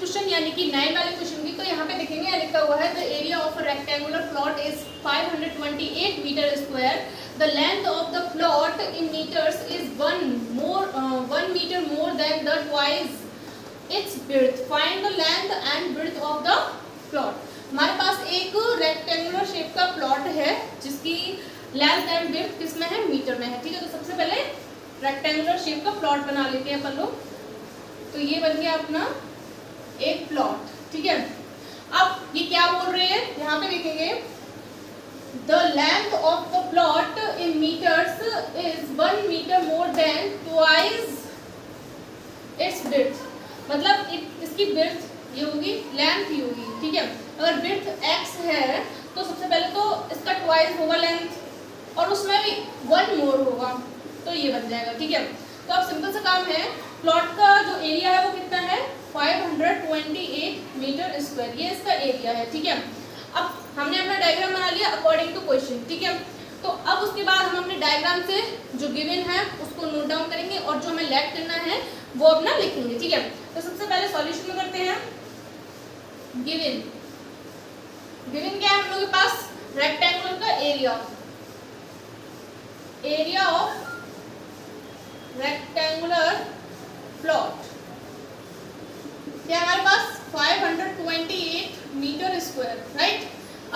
Question यानी कि 9 वाले क्वेश्चन की, तो यहाँ पे देखेंगे लिखा हुआ है the area of a rectangular plot is 528 metre square, the length of the plot in metres is 1 metre more than the twice its width, find the length and width of the plot. हमारे पास एक rectangular shape का plot है जिसकी length and width किसमें है, metre में है। ठीक है, तो सबसे पहले रेक्टेंगुलर शेप का प्लॉट बना लेते हैं अपन लोग। तो ये बन गया अपना एक प्लॉट। ठीक है, अब ये क्या बोल रहे हैं, यहाँ पे देखेंगे the length of the plot in metres is 1 metre more than twice its width, मतलब इसकी विड्थ ये होगी, लेंथ ही होगी। ठीक है, अगर विड्थ x है तो सबसे पहले तो इसका ट्वाइस होगा लेंथ और उसमें भी 1 मोर होगा, तो ये बन जाएगा। ठीक है, तो अब सिंपल सा काम है, प्लॉट का जो एरिया है वो कितना है 528 मीटर स्क्वायर, ये इसका एरिया है। ठीक है, अब हमने अपना डायग्राम बना लिया अकॉर्डिंग टू क्वेश्चन। ठीक है, तो अब उसके बाद हम अपने डायग्राम से जो गिवन है उसको नोट डाउन करेंगे और जो हमें लेट करना है वो अपना लिखेंगे। ठीक है, तो सबसे पहले सॉल्यूशन में करते हैं। गिवन क्या है हम लोग के पास, रेक्टेंगुलर का area, area of rectangular plot क्या हमारे पास 528 मीटर स्क्वायर, राइट।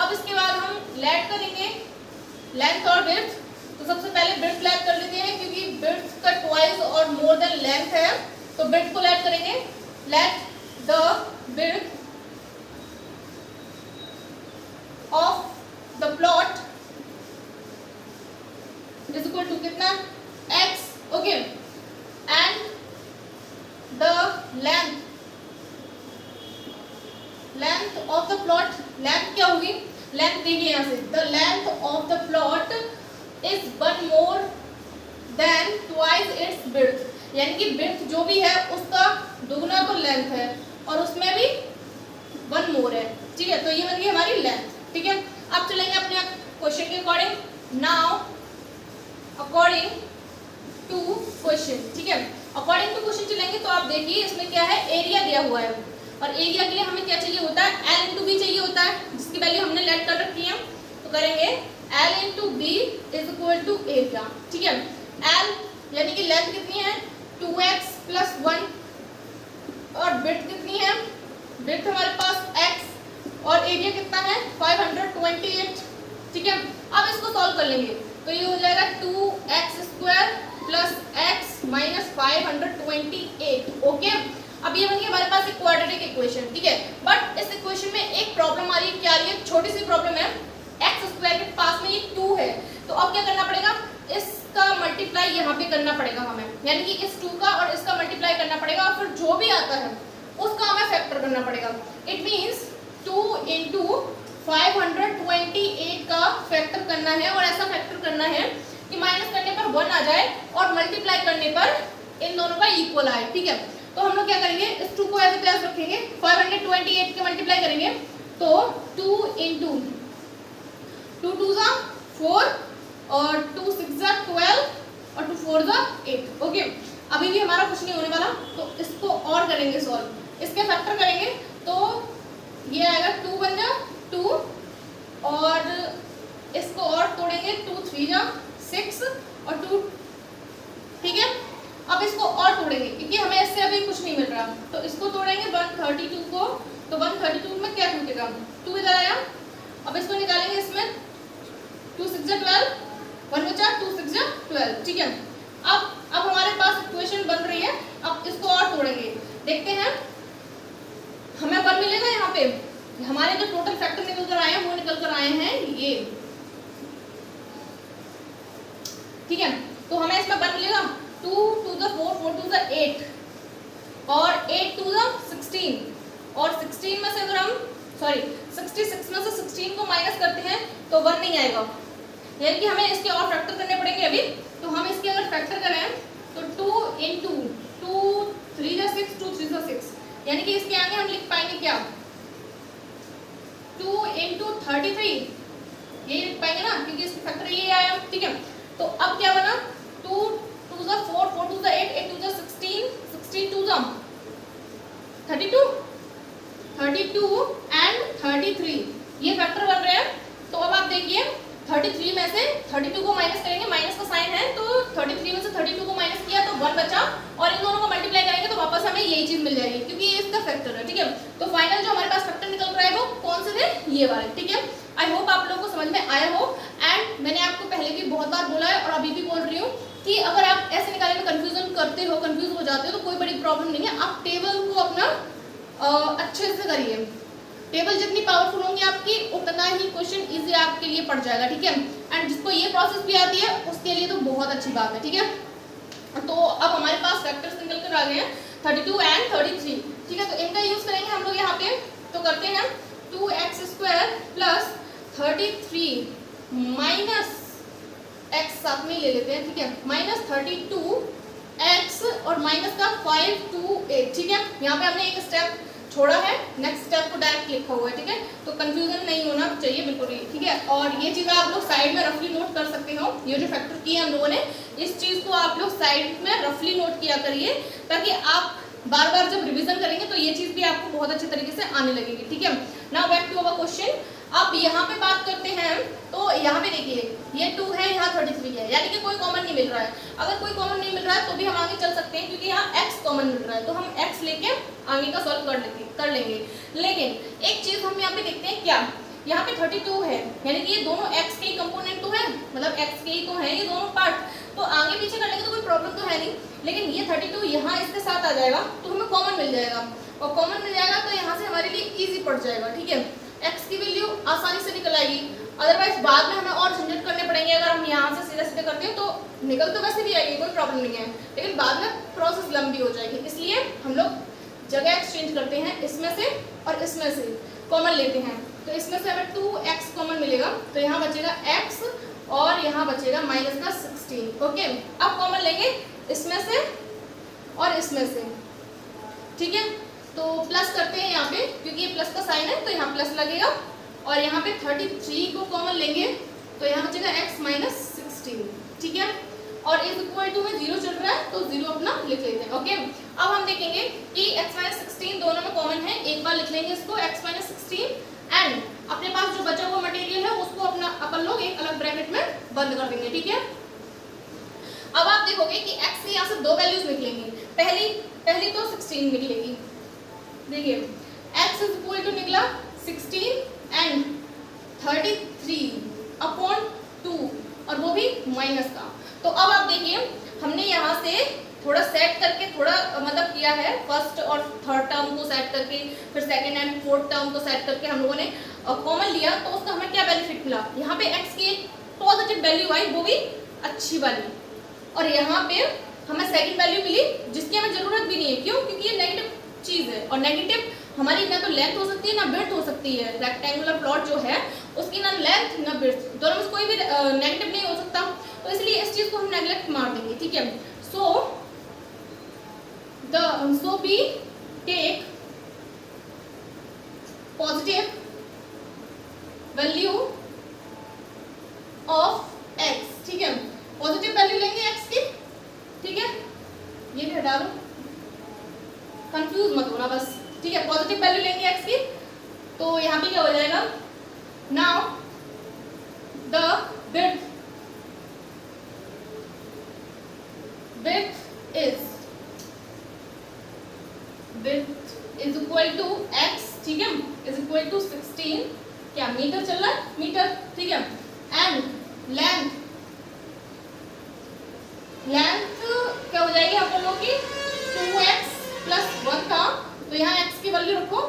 अब इसके बाद हम लेट करेंगे लेंथ और विड्थ। तो सबसे पहले विड्थ लेट कर लेते हैं क्योंकि विड्थ का ट्वाइस और मोर देन लेंथ है, तो विड्थ को लेट करेंगे। Let the width of the plot is equal to कितना x, okay, and the length of the plot, length क्या होगी, लेंथ देखिए यहाँ से, the length of the plot is 1 more than twice its width, यानी कि width जो भी है उसका दुगना तो लेंथ है और उसमें भी 1 मोर है। ठीक है, तो ये बन गई हमारी लेंथ। ठीक है, अब चलेंगे अपने क्वेश्चन के according. Now according to question, ठीक है, अकॉर्डिंग टू क्वेश्चन चलेंगे। तो आप देखिए इसमें क्या है, एरिया दिया हुआ है और एरिया के लिए हमें क्या चाहिए होता है, L इंटू बी चाहिए होता है, जिसकी वैल्यू हमने लेट कर रखी है। तो करेंगे L into B is equal to area. ठीक है, L यानी कि लेंथ कितनी है 2x प्लस 1 और विड्थ कितनी है, विड्थ हमारे पास x और एरिया कितना है 528। ठीक है, अब इसको सॉल्व कर लेंगे तो ये हो जाएगा 2x square plus x minus 528। Okay, अब ये बन गई हमारे पास एक क्वाड्रेटिक इक्वेशन। ठीक है, बट इस इक्वेशन में एक प्रॉब्लम आ रही है, क्या आ रही है, छोटी सी प्रॉब्लम है, x स्क्वायर के पास में ये 2 है, तो अब क्या करना पड़ेगा, इसका मल्टीप्लाई यहाँ पे करना पड़ेगा हमें, यानी कि इस 2 का और इसका मल्टीप्लाई करना पड़ेगा और फिर जो भी आता है उसका हमें फैक्टर करना पड़ेगा। इट मीन्स 2 इंटू 528 का फैक्टर करना है और ऐसा फैक्टर करना है कि माइनस करने पर 1 आ जाए और मल्टीप्लाई करने पर इन दोनों का इक्वल आए। ठीक है, तो हम लोग क्या करेंगे, इस 2 को एज इट इज रखेंगे, 528 के मल्टीप्लाई करेंगे तो 2 इंटू 2 2 जा 4 और 2 6 जा 12 और 2 4 जा 8। ओके, अभी भी हमारा कुछ नहीं होने वाला, तो इसको और करेंगे सॉल्व, इसके फैक्टर करेंगे तो ये आएगा 2 बन जा 2 और इसको और तोड़ेंगे 2 3 जा 6 और 2। ठीक है, अब इसको और तोड़ेंगे क्योंकि हमें इससे अभी कुछ नहीं मिल रहा, तो इसको तोड़ेंगे 132 को, तो 132 में क्या टूटेगा 2 इधर आया, अब इसको निकालेंगे, इसमें 2 6 जा 12, 1 बचा 2 6 जा 12। ठीक है, अब हमारे पास इक्वेशन बन रही है, अब इसको और तोड़ेंगे, देखते हैं हमें 1 मिलेगा। यहाँ पे हमारे जो टोटल फैक्टर निकल कर आए हैं वो निकल कर आए हैं ये। ठीक है, तो हमें इसमें 1 मिलेगा, 2 2 जा 4 4 2 जा 8 और 8 2 जा 16 और 16 में से अगर हम 66 में से 16 को माइनस करते हैं तो 1 नहीं आएगा, यानी कि हमें इसके और फैक्टर करने पड़ेंगे अभी। तो हम इसके अगर फैक्टर करें तो 2 इंटू 2 3 जा 6 2 3 जा 6, यानी कि इसके आगे हम लिख पाएंगे क्या 2 इंटू 33, ये लिख पाएंगे ना क्योंकि इसका फैक्टर ये आया। ठीक है, तो अब क्या बना 2 2 जा 4 4 2 जा 8 8 2 जा 16 16 2 जा 32 32 एंड 33 ये फैक्टर बन रहे हैं। तो अब आप देखिए 33 में से 32 को माइनस करेंगे, माइनस का साइन है तो 33 में से 32 को माइनस किया तो 1 बचा, और इन दोनों को मल्टीप्लाई करेंगे तो वापस हमें यही चीज मिल जाएगी क्योंकि ये इसका फैक्टर है। ठीक है, तो फाइनल जो हमारे पास फैक्टर निकल रहा है वो कौन से थे, ये वाले। ठीक है, आई होप आप लोगों को समझ में आया हो। एंड मैंने आपको पहले भी बहुत बार बोला है और अभी भी बोल रही हूँ कि अगर आप ऐसे निकालने में कंफ्यूज हो जाते हो तो कोई बड़ी प्रॉब्लम नहीं है। आप टेबल को अपना अच्छे से करिए, टेबल जितनी पावरफुल होंगी आपकी उतना ही क्वेश्चन इजी आपके लिए पड़ जाएगा। ठीक है, एंड जिसको ये प्रोसेस भी आती है उसके लिए तो बहुत अच्छी बात है। ठीक है, तो अब हमारे पास फैक्टर्स निकल कर आ गए हैं 32 एंड 33। ठीक है, तो इनका यूज करेंगे हम लोग यहाँ पे। तो करते हैं 2x² प्लस 33 माइनस x साथ में ले लेते हैं। ठीक है, माइनस 32x और माइनस का 5 to 8। ठीक है, यहाँ पे हमने एक स्टेप छोड़ा है, नेक्स्ट स्टेप को डायरेक्ट लिखा हुआ है। ठीक है, तो कंफ्यूजन नहीं होना चाहिए बिल्कुल ही। ठीक है, और ये चीज़ आप लोग साइड में रफली नोट कर सकते हो। ये जो फैक्टर किए हम लोगों ने इस चीज़ को आप लोग साइड में रफली नोट किया करिए ताकि आप बार बार जब रिवीजन करेंगे तो ये चीज़ भी आपको बहुत अच्छे तरीके से आने लगेगी। ठीक है, now back to our question. अब यहाँ पे बात करते हैं तो यहाँ पे देखिए ये 2 है, यहाँ 33 है, यानी कि कोई कॉमन नहीं मिल रहा है। अगर कोई कॉमन नहीं मिल रहा है तो भी हम आगे चल सकते हैं क्योंकि यहाँ x कॉमन मिल रहा है, तो हम x लेके आगे का सॉल्व कर लेंगे। लेकिन एक चीज हम यहाँ पे देखते हैं, क्या यहाँ पे 32 है यानी कि ये दोनों x के ही कंपोनेंट तो है, मतलब x के ही तो है ये दोनों पार्ट, तो आगे पीछे करने की तो कोई प्रॉब्लम तो है नहीं। लेकिन ये 32 यहाँ इसके साथ आ जाएगा तो हमें कॉमन मिल जाएगा, और कॉमन मिल जाएगा तो यहाँ से हमारे लिए ईजी पड़ जाएगा। ठीक है, x की वैल्यू आसानी से निकल आएगी, अदरवाइज बाद में हमें और झंझट करने पड़ेंगे। अगर हम यहाँ से सीधे सीधे करते हैं तो निकल तो वैसे भी आएगी, कोई प्रॉब्लम नहीं है, लेकिन बाद में प्रोसेस लंबी हो जाएगी। इसलिए हम लोग जगह एक्सचेंज करते हैं, इसमें से और इसमें से कॉमन लेते हैं। तो इसमें से हमें 2x कॉमन मिलेगा, तो यहाँ बचेगा x और यहाँ बचेगा माइनस का 16। ओके, अब कॉमन लेंगे इसमें से और इसमें से। ठीक है, तो प्लस करते हैं यहाँ पे क्योंकि ये प्लस का साइन है तो यहाँ प्लस लगेगा, और यहाँ पे 33 को कॉमन लेंगे तो यहाँ बचेगा x माइनस 16। ठीक है, और इज इक्वल टू में 0 चल रहा है तो 0 अपना लिख लेते हैं। ओके, अब हम देखेंगे कि x माइनस 16 दोनों में कॉमन है, एक बार लिख लेंगे इसको x माइनस 16 एंड अपने पास जो बचा हुआ मटेरियल है उसको अपना अपन लोग एक अलग ब्रैकेट में बंद कर देंगे। ठीक है, अब आप देखोगे कि x के यहाँ से 2 वैल्यूज निकलेंगी, पहली तो 16 निकलेगी। देखिए x इज इक्वल टू निकला 16 एंड 33 अपॉन 2 और वो भी माइनस का। तो अब आप देखिए हमने यहाँ से थोड़ा सेट करके थोड़ा मतलब किया है, फर्स्ट और थर्ड टर्म को सेट करके फिर सेकंड एंड फोर्थ टर्म को सेट करके हम लोगों ने कॉमन लिया, तो उसका हमें क्या बेनिफिट मिला, यहाँ पे x की एक पॉजिटिव वैल्यू आई वो भी अच्छी वाली, और यहाँ पे हमें सेकंड वैल्यू मिली जिसकी हमें जरूरत भी नहीं है। क्यों? क्योंकि ये नेगेटिव चीज है, और नेगेटिव हमारी ना तो लेंथ हो सकती है ना ब्रेड्थ हो सकती है। रेक्टेंगुलर प्लॉट जो है उसकी ना लेंथ ना ब्रेड्थ, दोनों में कोई भी नेगेटिव नहीं हो सकता, तो इसलिए इस चीज को हम नेगलेक्ट मार देंगे। ठीक है, so we take positive value of x। ठीक है, पॉजिटिव वैल्यू लेंगे x की। ठीक है, ये भी हटा दो, कंफ्यूज मत होना बस। ठीक है, पॉजिटिव वैल्यू लेंगे x की, तो यहाँ पे क्या हो जाएगा, now the width is equal to x। ठीक है, is equal to 16, क्या मीटर चल रहा है, मीटर। ठीक है, एंड लेंथ क्या हो जाएगी आप लोगों की 2x प्लस 1 था, तो यहाँ x की वैल्यू रखो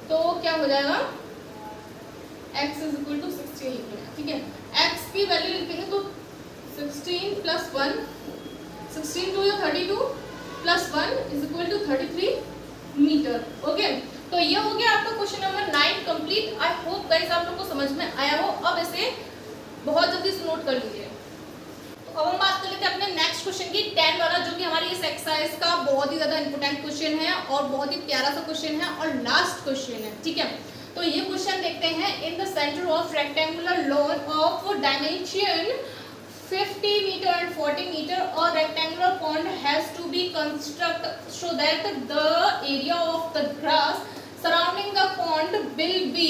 तो क्या हो जाएगा, x is equal to 16 लिखेंगे। ठीक है, x की वैल्यू लिखेंगे तो 16 plus 1, 16 two 32 plus 1 is equal to 33 metre. Okay, तो ये हो गया आपका question number 9 complete. I hope guys आप लोग को समझ में आया हो। अब इसे बहुत जल्दी से नोट कर लीजिए। तो अब हम बात कर लेते हैं अपने नेक्स्ट क्वेश्चन की, 10 वाला, जो कि हमारी इस एक्सरसाइज का बहुत ही ज्यादा इंपोर्टेंट क्वेश्चन है और बहुत ही प्यारा सा क्वेश्चन है और लास्ट क्वेश्चन है। ठीक है, तो ये क्वेश्चन देखते हैं, in the centre of rectangular lawn of dimension 50 meter and 40 meter, a rectangular pond has to be constructed so that the area of the grass surrounding the the pond will be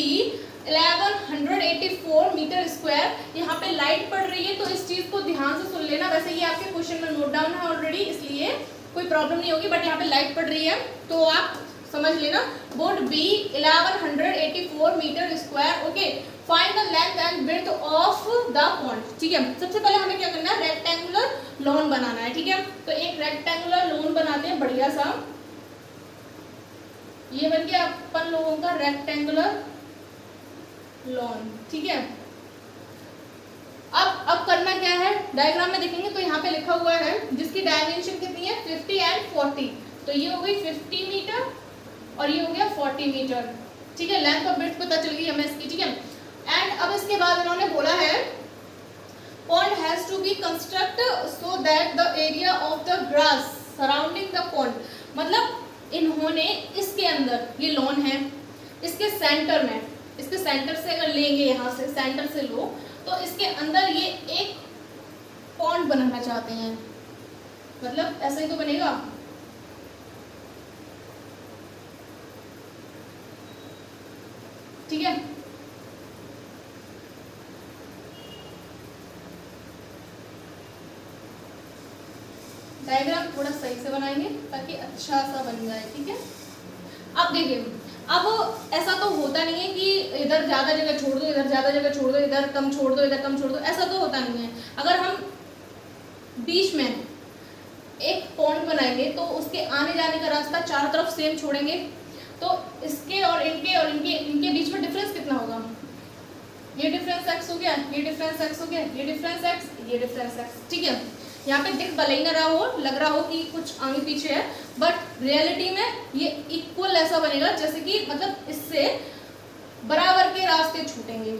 1184 metre square. यहाँ पे light पड़ रही है तो इस चीज को ध्यान से सुन लेना। वैसे ये आपके क्वेश्चन में नोट डाउन है ऑलरेडी, इसलिए कोई प्रॉब्लम नहीं होगी, बट यहाँ पे लाइट पड़ रही है तो आप समझ लेना। Would be 1184 metre square. Okay, find the length and width of the pond. ठीक है, सबसे पहले हमें क्या करना है, रेक्टेंगुलर लॉन बनाना है। ठीक है, तो एक रेक्टेंगुलर लॉन बनाते हैं बढ़िया सा। ये बन गया अपन लोगों का रेक्टेंगुलर लॉन। ठीक है, अब करना क्या है, डायग्राम में देखेंगे तो यहाँ पे लिखा हुआ है जिसकी डायमेंशन कितनी है 50 एंड 40। तो ये हो गई 50 मीटर और ये हो गया 40 मीटर। ठीक है, लेंथ और विड्थ पता चल गई हमें इसकी। ठीक है, एंड अब इसके बाद इन्होंने बोला है pond has to be construct so that the area of the grass surrounding the pond. मतलब इन्होंने इसके अंदर, ये लॉन है, इसके सेंटर में, इसके सेंटर से अगर लेंगे, यहाँ से सेंटर से लो तो इसके अंदर ये एक पॉन्ड बनाना चाहते हैं। मतलब ऐसा ही तो बनेगा। ठीक है, डायग्राम थोड़ा सही से बनाएंगे ताकि अच्छा सा बन जाए। ठीक है, अब देखिए, अब ऐसा तो होता नहीं है कि इधर ज्यादा जगह छोड़ दो, इधर ज्यादा जगह छोड़ दो, इधर कम छोड़ दो, इधर कम छोड़ दो, ऐसा तो होता नहीं है। अगर हम बीच में एक पॉइंट बनाएंगे तो उसके आने जाने का रास्ता चारों तरफ सेम छोड़ेंगे, तो इसके और इनके बीच में डिफरेंस कितना होगा, ये डिफरेंस x हो गया, ये डिफरेंस x हो गया, ये डिफरेंस x, ये डिफरेंस x। ठीक है, यहाँ पे दिख भले ही ना रहा हो, लग रहा हो कि कुछ आगे पीछे है, बट रियलिटी में ये इक्वल ऐसा बनेगा जैसे कि मतलब इससे बराबर के रास्ते छूटेंगे।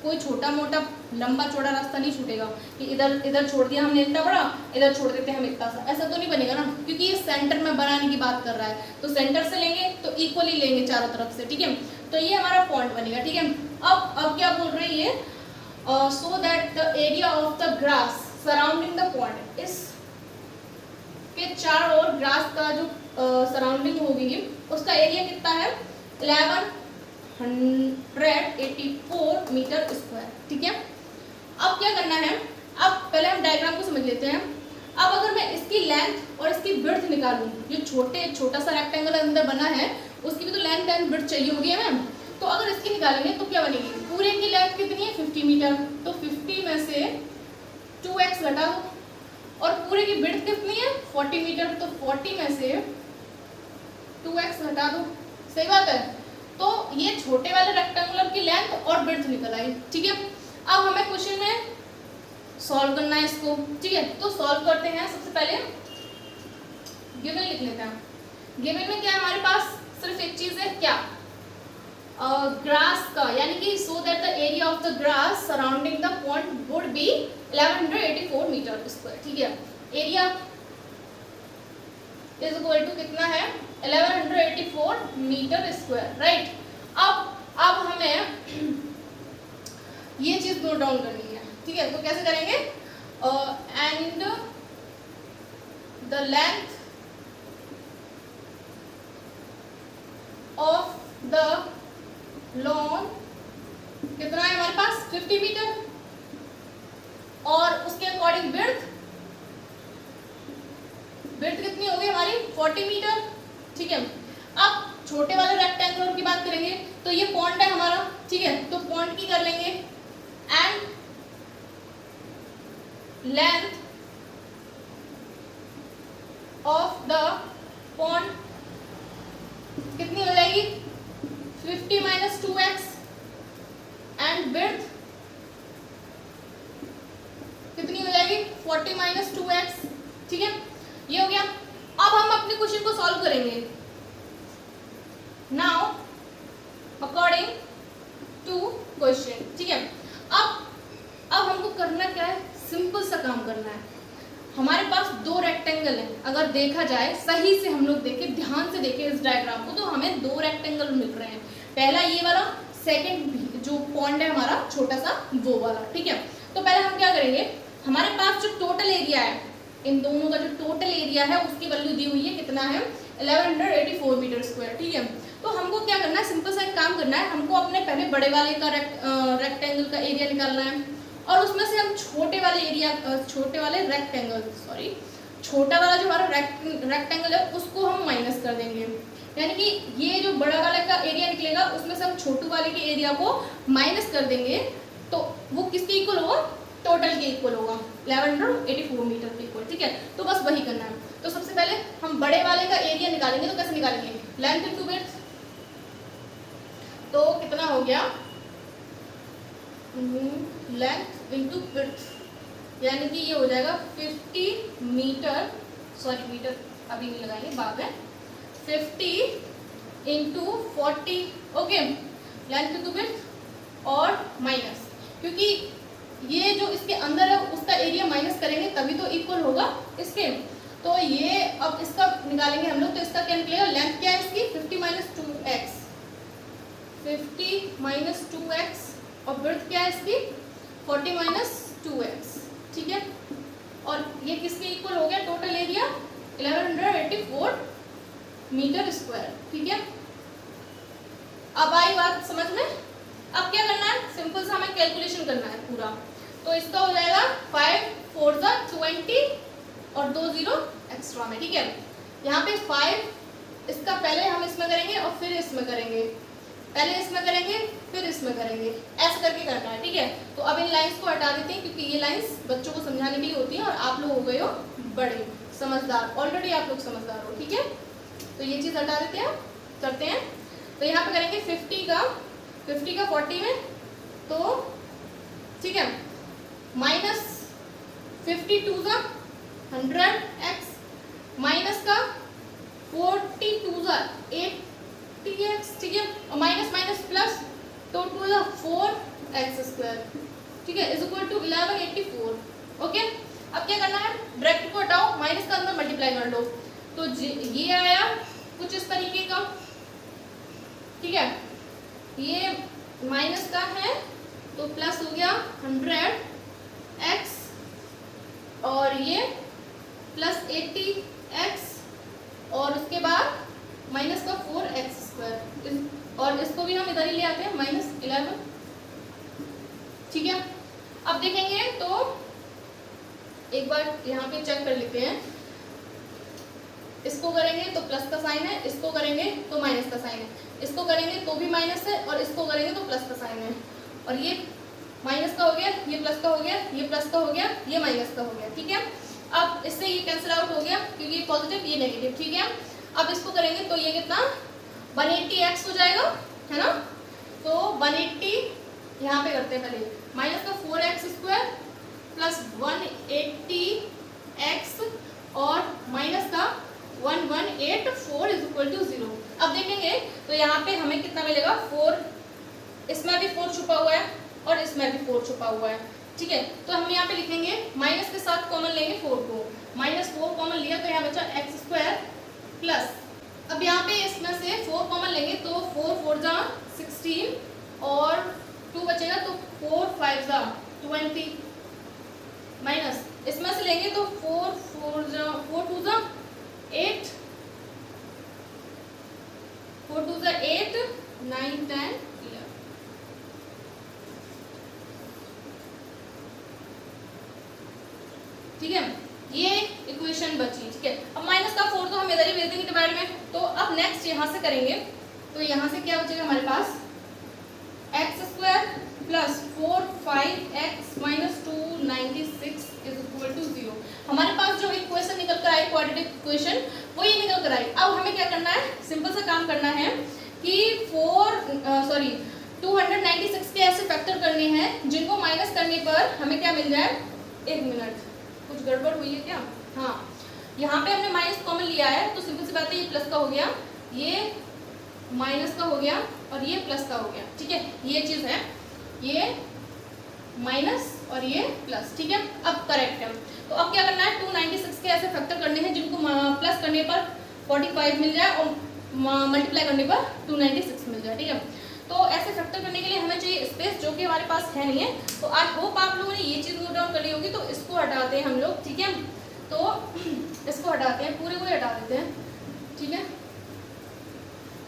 कोई छोटा मोटा लंबा चौड़ा रास्ता नहीं छूटेगा कि इधर छोड़ दिया हमने इतना बड़ा, इधर छोड़ देते हैं हम इतना सा, ऐसा तो नहीं बनेगा ना, क्योंकि ये सेंटर में बनाने की बात कर रहा है। तो सेंटर से लेंगे तो इक्वली लेंगे चारों तरफ से। ठीक है, तो ये हमारा पॉइंट बनेगा। ठीक है, अब क्या बोल रहे हैं ये, सो that the area of the grass surrounding the point, इस के चारों ओर ग्रास का जो सराउंडिंग होगी उसका एरिया कितना है 1184 मीटर स्क्वायर। ठीक है, अब क्या करना है, अब पहले हम डायग्राम को समझ लेते हैं। अब अगर मैं इसकी लेंथ और इसकी विड्थ निकालूं, ये छोटा सा रेक्टेंगल अंदर बना है उसकी भी तो लेंथ एंड विड्थ चाहिए होगी हमें। तो अगर इसकी निकालेंगे तो क्या बनेगी, पूरे की लेंथ कितनी है 50 मीटर, तो 50 में से 2x घटा दो, और पूरे की विड्थ कितनी है 40 मीटर, तो 40 में से 2x घटा दो। सही बात है, तो ये छोटे वाले रेक्टेंगुलर की लेंथ और विड्थ निकल आई। ठीक है, अब हमें क्वेश्चन में सॉल्व करना है इसको। ठीक है, तो सॉल्व करते हैं। सबसे पहले गिवन लिख लेते हैं। गिवन में क्या है हमारे पास, सिर्फ एक चीज है, क्या, ग्रास का, यानी कि so that the area of the grass surrounding the point would be 1184 metre square. ठीक है, एरिया इज इक्वल टू कितना है 1184 मीटर स्क्वायर। राइट, अब हमें ये चीज नोट डाउन करनी है। ठीक है, तो कैसे करेंगे, and the length of the lawn कितना है हमारे पास 50 मीटर, और उसके अकॉर्डिंग विड्थ कितनी होगी हमारी 40 मीटर। ठीक है, अब छोटे वाले रेक्टेंगुलर की बात करेंगे तो ये पॉइंट है हमारा। ठीक है, तो पॉइंट की कर लेंगे, and length of the point कितनी हो जाएगी 50 माइनस 2x, एंड विड्थ कितनी हो जाएगी 40 माइनस 2x। ठीक है, ये हो गया। अब हम अपने क्वेश्चन को सॉल्व करेंगे नाउ अकॉर्डिंग टू क्वेश्चन। ठीक है, अब हमको करना क्या है, सिंपल सा काम करना है। हमारे पास दो रेक्टेंगल है, अगर देखा जाए सही से, हम लोग देखें, ध्यान से देखें इस डायग्राम को, तो हमें दो रेक्टेंगल मिल रहे हैं। पहला ये वाला, सेकंड जो पॉइंट है हमारा छोटा सा वो वाला। ठीक है, तो पहले हम क्या करेंगे, हमारे पास जो टोटल एरिया है, इन दोनों का जो टोटल एरिया है उसकी वैल्यू दी हुई है, कितना है 1184 मीटर स्क्वायर। ठीक है, तो हमको क्या करना है, सिंपल सा एक काम करना है, हमको अपने पहले बड़े वाले का रेक्टेंगल का एरिया निकालना है और उसमें से हम छोटे वाले रेक्टेंगल छोटा वाला जो हमारा रेक्टेंगल है उसको हम माइनस कर देंगे। यानी कि ये जो बड़ा वाले का एरिया निकलेगा उसमें से हम छोटू वाले के एरिया को माइनस कर देंगे, तो वो किसके इक्वल होगा, टोटल के इक्वल होगा, 1184 मीटर के इक्वल। ठीक है, तो बस वही करना है। तो सबसे पहले हम बड़े वाले का एरिया निकालेंगे, तो कैसे निकालेंगे, लेंथ इंटू विड्थ, तो कितना हो गया, लेंथ इंटू विड्थ, यानी कि ये हो जाएगा 50 मीटर, मीटर अभी नहीं लगाएंगे, बाद में 50 into 40, okay, length into width और माइनस, क्योंकि ये जो इसके अंदर है उसका एरिया माइनस करेंगे तभी तो इक्वल होगा इसके। तो ये अब इसका निकालेंगे हम लोग, तो इसका क्या निकलेगा, लेंथ क्या है इसकी 50 माइनस 2x, 50 माइनस 2x, और विड्थ क्या है इसकी 40 माइनस 2x। ठीक है, और ये किसके इक्वल हो गया, टोटल एरिया 1184 मीटर स्क्वायर। ठीक है, अब आई बात समझ में। अब क्या करना है, सिंपल सा हमें कैलकुलेशन करना है पूरा, तो इसका हो जाएगा 5 4 20 और 2 0 एक्स्ट्रा में। ठीक है, यहाँ पे 5 इसका पहले हम इसमें करेंगे और फिर इसमें करेंगे, पहले इसमें करेंगे फिर इसमें करेंगे, ऐसे करके करना है। ठीक है, तो अब इन लाइंस को हटा देते हैं क्योंकि ये लाइंस बच्चों को समझाने के लिए होती हैं और आप लोग हो गए हो बड़े समझदार, ऑलरेडी आप लोग समझदार हो। ठीक है, तो ये चीज़ हटा देते हैं, करते हैं। तो यहाँ पे करेंगे 50 का 40 में, तो ठीक है, माइनस 52 का 100x, माइनस का 42 का 80x। ठीक है, और माइनस माइनस प्लस, तो 2 का 4x स्क्वायर। ठीक है, इज इक्वल टू 1184। ओके, अब क्या करना है, ब्रैकेट को हटाओ, माइनस का अंदर मल्टीप्लाई कर लो, तो ये आया कुछ इस तरीके का। ठीक है, ये माइनस का है तो प्लस हो गया 100x, और ये प्लस 80x, और उसके बाद माइनस का 4x स्क्वायर, और इसको भी हम इधर ही ले आते हैं, -11। ठीक है, अब देखेंगे तो एक बार यहाँ पे चेक कर लेते हैं, इसको करेंगे तो प्लस का साइन है, इसको करेंगे तो माइनस का साइन है, इसको करेंगे तो भी माइनस है, और इसको करेंगे तो प्लस का साइन है, और ये माइनस का हो गया, ये प्लस का हो गया, ये प्लस का हो गया, ये माइनस का हो गया। ठीक है, अब इससे ये कैंसिल आउट हो गया क्योंकि ये पॉजिटिव ये नेगेटिव। ठीक है, अब इसको करेंगे तो ये कितना 180x हो जाएगा, है ना, तो 180 यहाँ पे करते हैं पहले, माइनस का 4x स्क्वायर प्लस 180x और माइनस का 1184 इज इक्वल टू 0। अब देखेंगे तो यहाँ पे हमें कितना मिलेगा, 4, इसमें भी 4 छुपा हुआ है और इसमें भी 4 छुपा हुआ है। ठीक है, तो हम यहाँ पे लिखेंगे, माइनस के साथ कॉमन लेंगे 4 को, -4 कॉमन लिया तो यहाँ बचा x स्क्वायर प्लस, अब यहाँ पे इसमें से 4 कॉमन लेंगे तो 4 4 जा 16 और 2 बचेगा तो 4 5 जा 20, माइनस इसमें से लेंगे तो 4 4 जा 4 2 जा 8, 4 2 जा 8 9 10 11। ठीक है, ये इक्वेशन बची। ठीक है, अब माइनस का 4 तो हम इधर ही भेज देंगे डिवाइड में, तो अब नेक्स्ट यहाँ से करेंगे, तो यहाँ से क्या बचेगा हमारे पास, x square plus 4 5x minus 296 is equal to 0। हमारे पास जो इक्वेशन निकल कर आई, क्वाड्रेटिक इक्वेशन, वो ये निकल कर आई। अब हमें क्या करना है, सिंपल सा काम करना है कि 296 के ऐसे फैक्टर करने हैं जिनको माइनस करने पर हमें क्या मिल जाए, 1 मिनट, कुछ गड़बड़ हुई है क्या, हाँ, यहाँ पे हमने माइनस कॉमन लिया है तो सिंपल सी बात है, ये प्लस का हो गया, ये माइनस का हो गया और ये प्लस का हो गया। ठीक है, ये चीज़ है, ये माइनस और ये प्लस। ठीक है, अब करेक्ट है। तो अब क्या करना है, 296 के ऐसे फैक्टर करने हैं जिनको प्लस करने पर 45 मिल जाए और मल्टीप्लाई करने पर 296 मिल जाए। ठीक है, तो ऐसे फैक्टर करने के लिए हमें चाहिए स्पेस, जो कि हमारे पास है नहीं है। तो आई होप आप लोगों ने ये चीज़ नोट डाउन कर ली होगी। तो इसको हटाते हैं हम लोग, ठीक है, तो इसको हटाते हैं, पूरे को हटा देते हैं। ठीक है।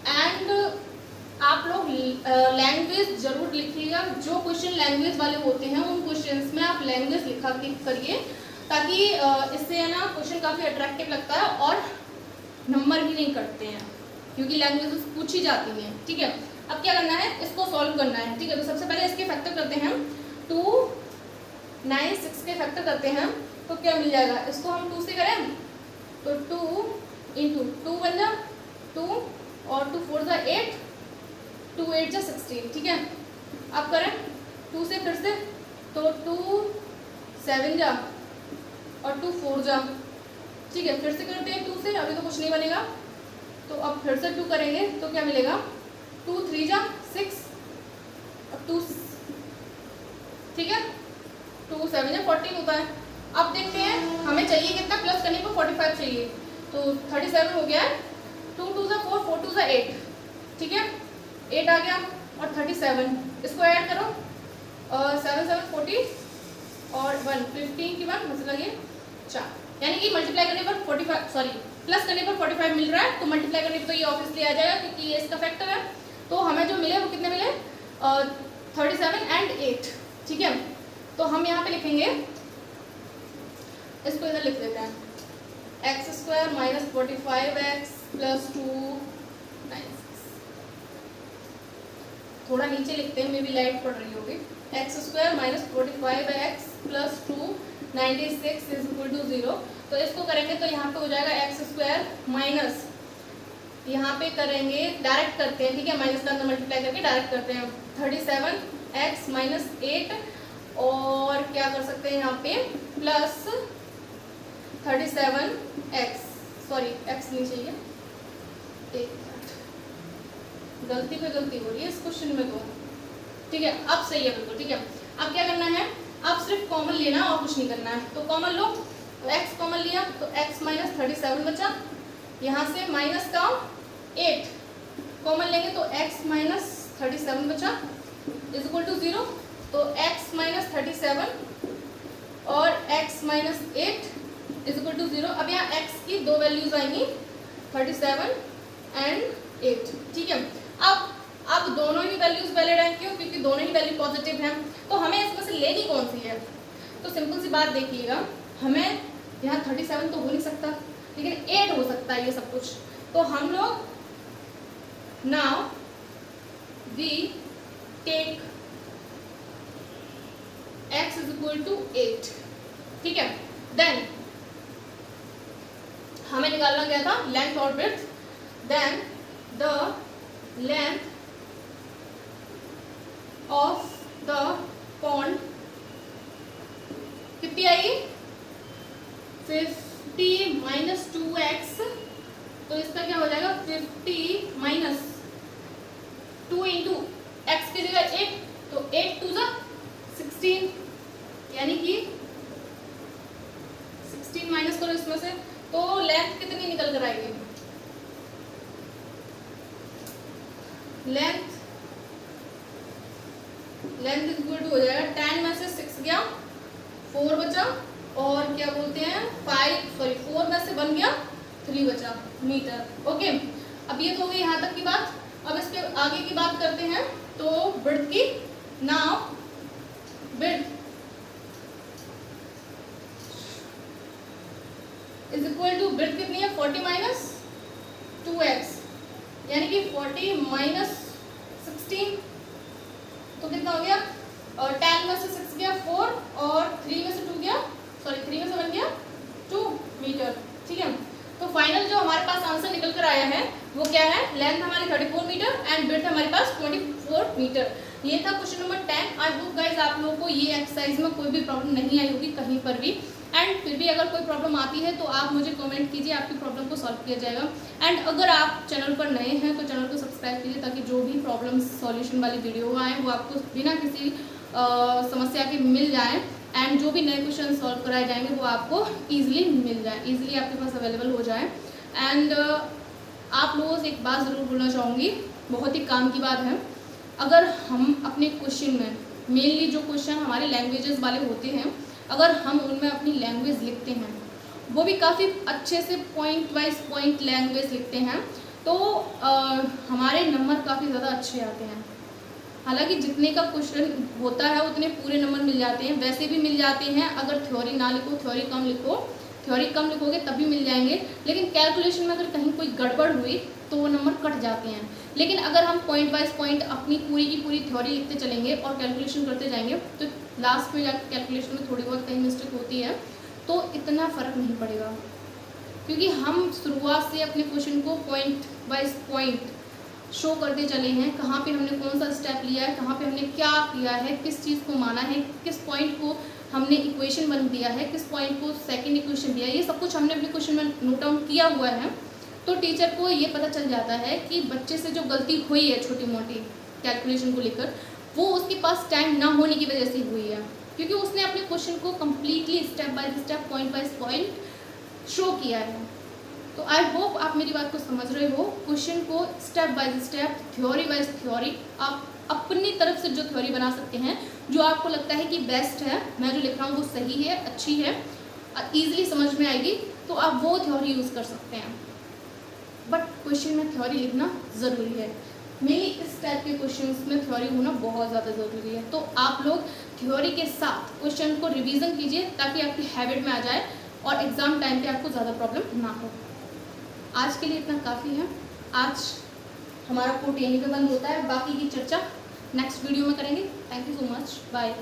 एंड आप लोग लैंग्वेज जरूर लिखिएगा, जो क्वेश्चन लैंग्वेज वाले होते हैं उन क्वेश्चंस में आप लैंग्वेज लिखा करिए, ताकि इससे है ना क्वेश्चन काफ़ी अट्रैक्टिव लगता है और नंबर भी नहीं कटते हैं, क्योंकि लैंग्वेज पूछी जाती हैं। ठीक है, अब क्या करना है, इसको सॉल्व करना है। ठीक है, तो सबसे पहले इसके फैक्टर करते हैं, 2 9 6 के फैक्टर करते हैं, तो क्या मिल जाएगा, इसको हम 2 से करें तो 2 इंटू 2 बन जा 2 और 2 4 जा 8, 2 8 जा 16। ठीक है, अब करें 2 से फिर से, तो 2 7 जा और 2 4 जा। ठीक है, फिर से करते हैं 2 से, अभी तो कुछ नहीं बनेगा, तो अब फिर से 2 करेंगे तो क्या मिलेगा, 2 3 जा 6 और 2, ठीक है, 2 7 जा 14 होता है। अब देखते हैं हमें चाहिए कितना, प्लस करने पर 45 चाहिए, तो 37 हो गया है, 2 2 जा 4 4 2 जा 8। ठीक है, 8 आ गया और 37, इसको ऐड करो, 7 7 40 और 1 15 की 1 मतलब लगे 4, यानी कि मल्टीप्लाई करने पर 45, सॉरी प्लस करने पर 45 मिल रहा है, तो मल्टीप्लाई करने पर तो ये ऑब्वियसली आ जाएगा क्योंकि ये इसका फैक्टर है। तो हमें जो मिले वो कितने मिले, 37 एंड 8। ठीक है, तो हम यहाँ पे लिखेंगे, इसको इधर लिख देते हैं, x² माइनस 45x प्लस 2 9 6, थोड़ा नीचे लिखते हैं, मे बी लाइट पड़ रही होगी, x² minus 45x plus 2 96 is equal to 0। तो इसको करेंगे तो यहाँ पे हो जाएगा x² माइनस, यहाँ पे करेंगे डायरेक्ट करते हैं, ठीक है, माइनस का अंदर मल्टीप्लाई करके डायरेक्ट करते हैं, 37x माइनस 8 और क्या कर सकते हैं यहाँ पे प्लस 37x, सॉरी x नहीं चाहिए, एक गलती पे गलती हो रही है इस क्वेश्चन में तो। ठीक है, अब सही है बिल्कुल। ठीक है, अब क्या करना है, अब सिर्फ कॉमन लेना और कुछ नहीं करना है, तो कॉमन लो, तो x कॉमन लिया तो x माइनस 37 बचा, यहाँ से माइनस का 8 कॉमन लेंगे तो x माइनस 37 बचा इज इक्वल टू 0, तो x माइनस 37 और x minus 8 is equal to 0। अब यहाँ x की दो वैल्यूज आएंगी, 37 एंड 8। ठीक है, अब दोनों ही वैल्यूज वैलिड हैं, क्यों, क्योंकि दोनों ही वैल्यू पॉजिटिव हैं, तो हमें इसमें से लेनी कौन सी है, तो सिंपल सी बात देखिएगा, हमें यहाँ 37 तो हो नहीं सकता, लेकिन 8 हो सकता है ये सब कुछ, तो हम लोग now we take x is equal to 8। ठीक है, देन हमें निकालना गया था लेंथ और breadth, then the length of the pond कितनी आएगी, 50 माइनस 2x, तो इसका क्या हो जाएगा 50 माइनस 2 इंटू एक्स की जगह 8, तो 8 2 जा 16, यानी कि 16 माइनस करो इसमें से, तो लेंथ कितनी निकल कर आएगी, लेंथ इज इक्वल टू हो जाएगा 10 में से 6 गया 4 बचा, और क्या बोलते हैं 4 में से 1 गया 3 बचा मीटर। ओके, अब ये तो हो गई यहाँ तक की बात। अब इसके आगे की बात करते हैं, तो ब्रेड्थ की, now breadth is equal to, breadth कितनी है 40 माइनस 2x, यानी कि 40 माइनस 16, तो कितना हो गया, और 10 में से 6 गया 4 और 3 में से 2 गया, सॉरी 3 में से 1 गया 2 मीटर। ठीक है, तो फाइनल जो हमारे पास आंसर निकल कर आया है वो क्या है, लेंथ हमारी 34 मीटर एंड ब्रेड्थ हमारे पास 24 मीटर। ये था question number 10। I hope guys आप लोगों को ये एक्सरसाइज में कोई भी प्रॉब्लम नहीं आई होगी कहीं पर भी, एंड फिर भी अगर कोई प्रॉब्लम आती है तो आप मुझे कमेंट कीजिए, आपकी प्रॉब्लम को सॉल्व किया जाएगा। एंड अगर आप चैनल पर नए हैं तो चैनल को सब्सक्राइब कीजिए, ताकि जो भी प्रॉब्लम सॉल्यूशन वाली वीडियो आए वो आपको बिना किसी समस्या के मिल जाए, एंड जो भी नए क्वेश्चन सॉल्व कराए जाएंगे वो आपको ईजिली मिल जाए, ईजिली आपके पास अवेलेबल हो जाए। एंड आप लोगों से एक बात ज़रूर बोलना चाहूँगी, बहुत ही काम की बात है, अगर हम अपने क्वेश्चन में मेनली जो क्वेश्चन हमारे लैंग्वेजेस वाले होते हैं, अगर हम उनमें अपनी लैंग्वेज लिखते हैं वो भी काफ़ी अच्छे से पॉइंट वाइज पॉइंट लैंग्वेज लिखते हैं, तो हमारे नंबर काफ़ी ज़्यादा अच्छे आते हैं। हालांकि जितने का क्वेश्चन होता है उतने पूरे नंबर मिल जाते हैं, वैसे भी मिल जाते हैं अगर थ्योरी ना लिखो, थ्योरी कम लिखो, थ्योरी कम लिखोगे तभी मिल जाएंगे, लेकिन कैलकुलेशन में अगर कहीं कोई गड़बड़ हुई तो वो नंबर कट जाते हैं। लेकिन अगर हम पॉइंट वाइज पॉइंट अपनी पूरी की पूरी थ्योरी लिखते चलेंगे और कैलकुलेशन करते जाएंगे तो लास्ट में जाकर कैलकुलेशन में थोड़ी बहुत कहीं मिस्टेक होती है तो इतना फ़र्क नहीं पड़ेगा, क्योंकि हम शुरुआत से अपने क्वेश्चन को पॉइंट वाइज पॉइंट शो करते चले हैं, कहाँ पे हमने कौन सा स्टेप लिया है, कहाँ पे हमने क्या किया है, किस चीज़ को माना है, किस पॉइंट को हमने इक्वेशन बन दिया है, किस पॉइंट को सेकंड इक्वेशन दिया है, ये सब कुछ हमने अपने क्वेश्चन में नोट डाउन किया हुआ है। तो टीचर को ये पता चल जाता है कि बच्चे से जो गलती हुई है छोटी मोटी कैलकुलेशन को लेकर, वो उसके पास टाइम ना होने की वजह से हुई है, क्योंकि उसने अपने क्वेश्चन को completely step by step point by point show किया है। तो आई होप आप मेरी बात को समझ रहे हो। क्वेश्चन को step by step, theory wise theory, आप अपनी तरफ से जो थ्योरी बना सकते हैं, जो आपको लगता है कि बेस्ट है, मैं जो लिख रहा हूँ वो सही है, अच्छी है, ईजिली समझ में आएगी, तो आप वो थ्योरी यूज़ कर सकते हैं। बट क्वेश्चन में थ्योरी लिखना ज़रूरी है, मेनली इस टाइप के क्वेश्चंस में थ्योरी होना बहुत ज़्यादा ज़रूरी है। तो आप लोग थ्योरी के साथ क्वेश्चन को रिवीजन कीजिए ताकि आपकी हैबिट में आ जाए और एग्ज़ाम टाइम पे आपको ज़्यादा प्रॉब्लम ना हो। आज के लिए इतना काफ़ी है, आज हमारा कोर्ट यहीं पे बंद होता है, बाकी की चर्चा नेक्स्ट वीडियो में करेंगे। Thank you so much, bye.